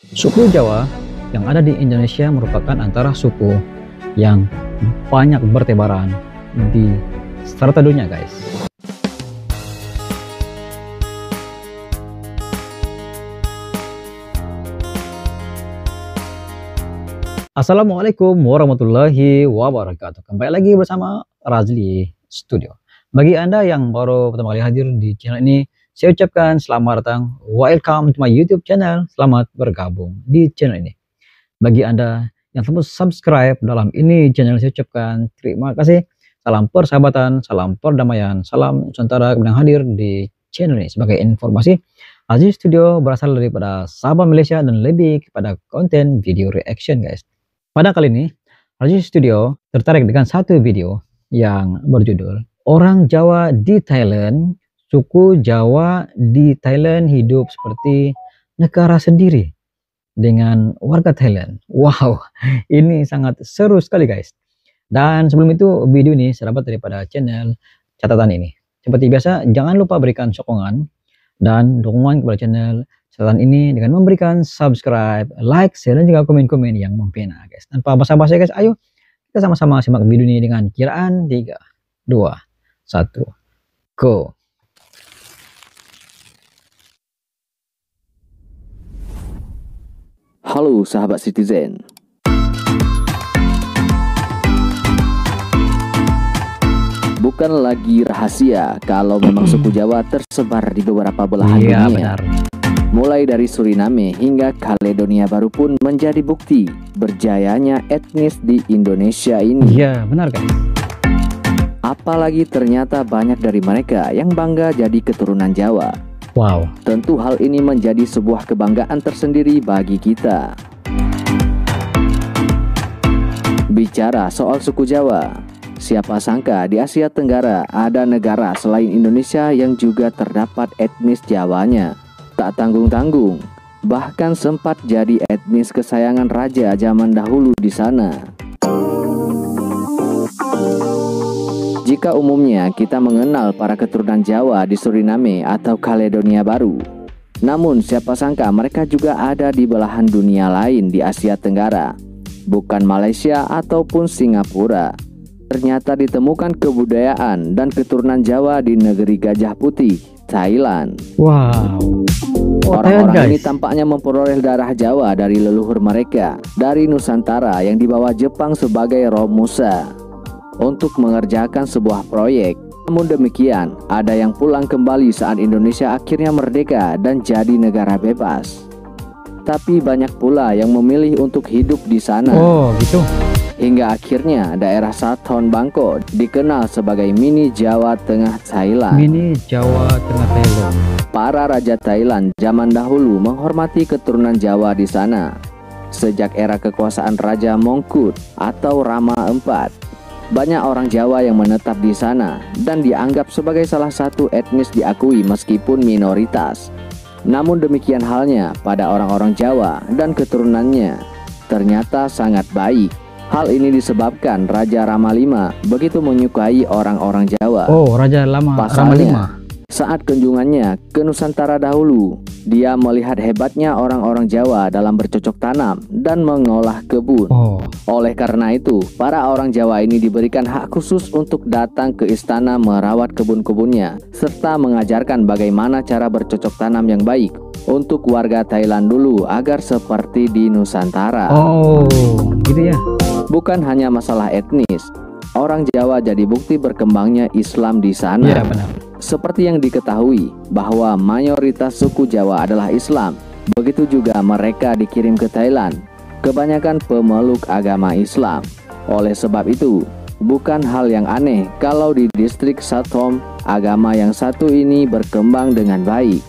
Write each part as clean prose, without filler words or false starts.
Suku Jawa yang ada di Indonesia merupakan antara suku yang banyak bertebaran di serata dunia, guys. Assalamualaikum warahmatullahi wabarakatuh. Kembali lagi bersama Razli Studio. Bagi Anda yang baru pertama kali hadir di channel ini, saya ucapkan selamat datang, welcome to my YouTube channel. Selamat bergabung di channel ini. Bagi Anda yang belum subscribe dalam ini channel, saya ucapkan terima kasih. Salam persahabatan, salam perdamaian, salam Nusantara yang hadir di channel ini. Sebagai informasi, Razli Studio berasal daripada Sabah, Malaysia, dan lebih kepada konten video reaction, guys. Pada kali ini, Razli Studio tertarik dengan satu video yang berjudul Orang Jawa di Thailand. Suku Jawa di Thailand hidup seperti negara sendiri dengan warga Thailand. Wow, ini sangat seru sekali, guys. Dan sebelum itu, video ini saya dapat daripada channel catatan ini. Seperti biasa, jangan lupa berikan sokongan dan dukungan kepada channel catatan ini dengan memberikan subscribe, like, share, dan juga komen-komen yang mempena, guys. Tanpa basa-basi, guys, ayo kita sama-sama simak video ini dengan kiraan 3, 2, 1, go. Halo sahabat Citizen. Bukan lagi rahasia kalau memang suku Jawa tersebar di beberapa belahan dunia. Benar. Mulai dari Suriname hingga Kaledonia Baru pun menjadi bukti berjayanya etnis di Indonesia ini. Iya, benar, guys. Apalagi ternyata banyak dari mereka yang bangga jadi keturunan Jawa. Wow. Tentu hal ini menjadi sebuah kebanggaan tersendiri bagi kita. Bicara soal suku Jawa, siapa sangka di Asia Tenggara ada negara selain Indonesia yang juga terdapat etnis Jawanya. Tak tanggung-tanggung, bahkan sempat jadi etnis kesayangan raja zaman dahulu di sana. Jika umumnya kita mengenal para keturunan Jawa di Suriname atau Kaledonia Baru, namun siapa sangka mereka juga ada di belahan dunia lain di Asia Tenggara, bukan Malaysia ataupun Singapura. Ternyata ditemukan kebudayaan dan keturunan Jawa di negeri Gajah Putih, Thailand. Wow. Orang-orang ini tampaknya memperoleh darah Jawa dari leluhur mereka dari Nusantara yang dibawa Jepang sebagai Romusa untuk mengerjakan sebuah proyek. Namun demikian, ada yang pulang kembali saat Indonesia akhirnya merdeka dan jadi negara bebas. Tapi banyak pula yang memilih untuk hidup di sana. Oh, gitu. Hingga akhirnya daerah Sathon Bangkok dikenal sebagai mini Jawa Tengah Thailand. Mini Jawa Tengah Thailand. Para raja Thailand zaman dahulu menghormati keturunan Jawa di sana. Sejak era kekuasaan Raja Mongkut atau Rama IV, banyak orang Jawa yang menetap di sana dan dianggap sebagai salah satu etnis diakui meskipun minoritas. Namun demikian halnya pada orang-orang Jawa dan keturunannya ternyata sangat baik. Hal ini disebabkan Raja Rama V begitu menyukai orang-orang Jawa. Oh, Raja Rama V. Saat kunjungannya ke Nusantara dahulu, dia melihat hebatnya orang-orang Jawa dalam bercocok tanam dan mengolah kebun. Oleh karena itu, para orang Jawa ini diberikan hak khusus untuk datang ke istana merawat kebun-kebunnya, serta mengajarkan bagaimana cara bercocok tanam yang baik untuk warga Thailand dulu agar seperti di Nusantara. Oh, gitu ya. Bukan hanya masalah etnis, orang Jawa jadi bukti berkembangnya Islam di sana. Iya, benar. Seperti yang diketahui bahwa mayoritas suku Jawa adalah Islam, begitu juga mereka dikirim ke Thailand, kebanyakan pemeluk agama Islam. Oleh sebab itu, bukan hal yang aneh kalau di distrik Sathom, agama yang satu ini berkembang dengan baik.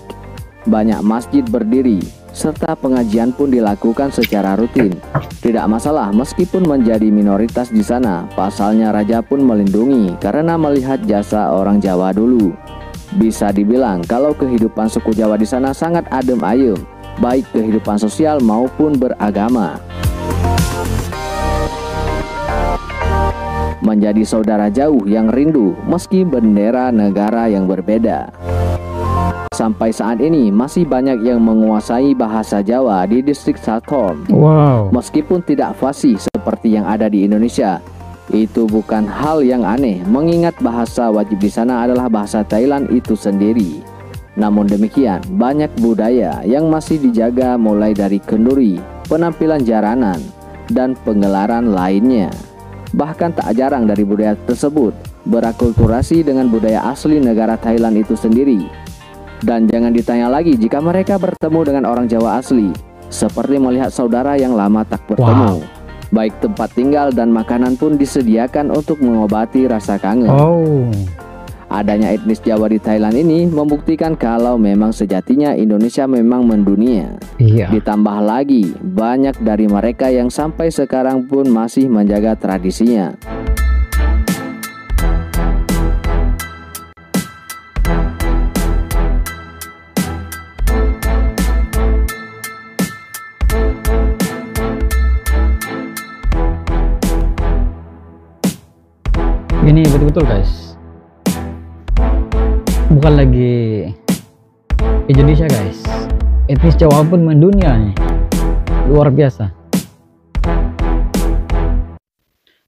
Banyak masjid berdiri, serta pengajian pun dilakukan secara rutin. Tidak masalah meskipun menjadi minoritas di sana, pasalnya raja pun melindungi karena melihat jasa orang Jawa dulu. Bisa dibilang kalau kehidupan suku Jawa di sana sangat adem ayem, baik kehidupan sosial maupun beragama. Menjadi saudara jauh yang rindu meski bendera negara yang berbeda. sampai saat ini masih banyak yang menguasai bahasa Jawa di distrik Saltholm. Wow. Meskipun tidak fasih seperti yang ada di Indonesia, itu bukan hal yang aneh mengingat bahasa wajib di sana adalah bahasa Thailand itu sendiri. Namun demikian, banyak budaya yang masih dijaga mulai dari kenduri, penampilan jaranan, dan pengelaran lainnya. Bahkan tak jarang dari budaya tersebut berakulturasi dengan budaya asli negara Thailand itu sendiri. Dan jangan ditanya lagi jika mereka bertemu dengan orang Jawa asli, seperti melihat saudara yang lama tak bertemu. Baik tempat tinggal dan makanan pun disediakan untuk mengobati rasa kangen. Adanya etnis Jawa di Thailand ini membuktikan kalau memang sejatinya Indonesia memang mendunia. Ditambah lagi, banyak dari mereka yang sampai sekarang pun masih menjaga tradisinya. Ini betul-betul guys, bukan lagi Indonesia guys, etnis Jawa pun mendunia nih, luar biasa.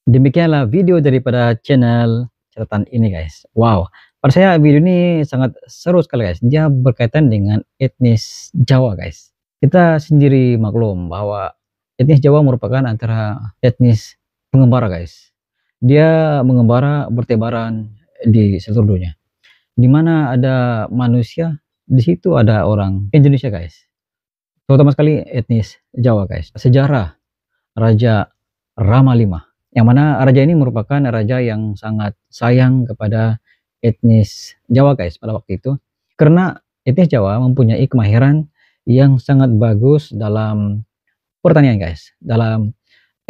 Demikianlah video daripada channel catatan ini guys. Wow, pada saya video ini sangat seru sekali guys, dia berkaitan dengan etnis Jawa guys. Kita sendiri maklum bahwa etnis Jawa merupakan antara etnis pengembara guys. Dia mengembara bertebaran di seluruh dunia. Di mana ada manusia, di situ ada orang Indonesia guys. Terutama sekali etnis Jawa guys. Sejarah Raja Rama V, yang mana raja ini merupakan raja yang sangat sayang kepada etnis Jawa guys pada waktu itu. Karena etnis Jawa mempunyai kemahiran yang sangat bagus dalam pertanian guys, dalam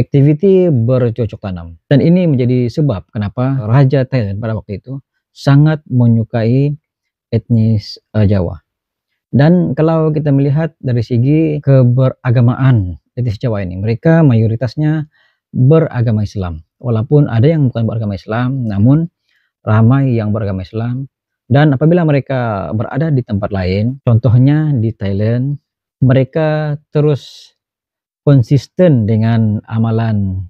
activity bercocok tanam. Dan ini menjadi sebab kenapa Raja Thailand pada waktu itu sangat menyukai etnis Jawa. Dan kalau kita melihat dari segi keberagamaan etnis Jawa ini, mereka mayoritasnya beragama Islam. Walaupun ada yang bukan beragama Islam, namun ramai yang beragama Islam. Dan apabila mereka berada di tempat lain, contohnya di Thailand, mereka terus konsisten dengan amalan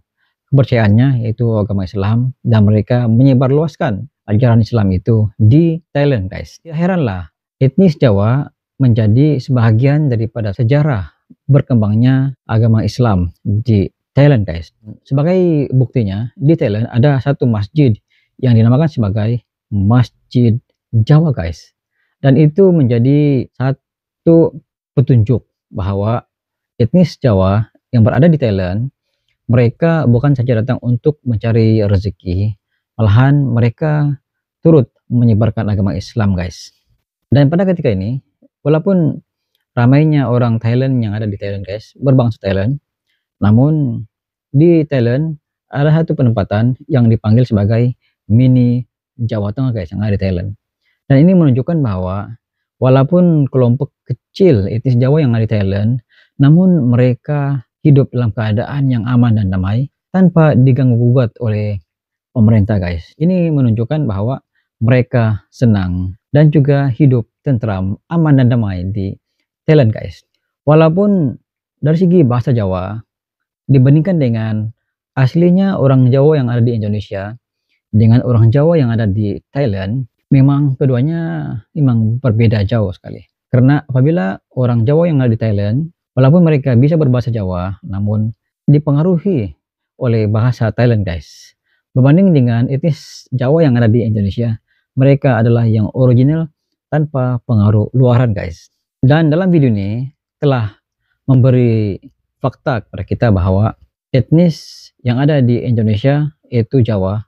kepercayaannya yaitu agama Islam, dan mereka menyebarluaskan ajaran Islam itu di Thailand guys. Ya heranlah etnis Jawa menjadi sebahagian daripada sejarah berkembangnya agama Islam di Thailand guys. Sebagai buktinya, di Thailand ada satu masjid yang dinamakan sebagai Masjid Jawa guys. Dan itu menjadi satu petunjuk bahwa etnis Jawa yang berada di Thailand, mereka bukan saja datang untuk mencari rezeki, malahan mereka turut menyebarkan agama Islam guys. Dan pada ketika ini, walaupun ramainya orang Thailand yang ada di Thailand guys, berbangsa Thailand, namun di Thailand ada satu penempatan yang dipanggil sebagai mini Jawa Tengah guys, yang ada di Thailand. Dan ini menunjukkan bahwa walaupun kelompok kecil etnis Jawa yang ada di Thailand, namun mereka hidup dalam keadaan yang aman dan damai tanpa diganggu gugat oleh pemerintah guys. Ini menunjukkan bahwa mereka senang dan juga hidup tentram, aman dan damai di Thailand guys. Walaupun dari segi bahasa Jawa dibandingkan dengan aslinya orang Jawa yang ada di Indonesia dengan orang Jawa yang ada di Thailand, memang keduanya memang berbeda jauh sekali. Karena apabila orang Jawa yang ada di Thailand, walaupun mereka bisa berbahasa Jawa, namun dipengaruhi oleh bahasa Thailand guys. Berbanding dengan etnis Jawa yang ada di Indonesia, mereka adalah yang original tanpa pengaruh luaran guys. Dan dalam video ini telah memberi fakta kepada kita bahwa etnis yang ada di Indonesia, yaitu Jawa,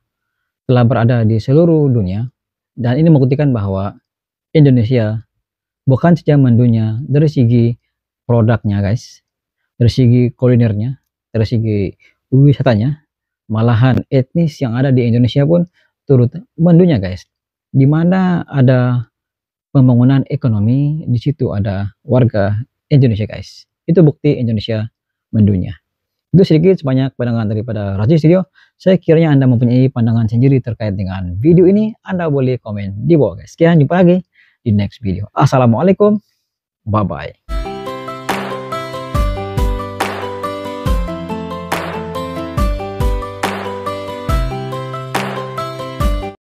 telah berada di seluruh dunia. Dan ini membuktikan bahwa Indonesia bukan saja mendunia dari segi produknya guys, dari segi kulinernya, dari segi wisatanya, malahan etnis yang ada di Indonesia pun turut mendunia guys. Di mana ada pembangunan ekonomi, di situ ada warga Indonesia guys. Itu bukti Indonesia mendunia. Itu sedikit sebanyak pandangan daripada Razli Studio. Saya kiranya Anda mempunyai pandangan sendiri terkait dengan video ini, Anda boleh komen di bawah guys. Sekian, jumpa lagi di next video. Assalamualaikum, bye bye.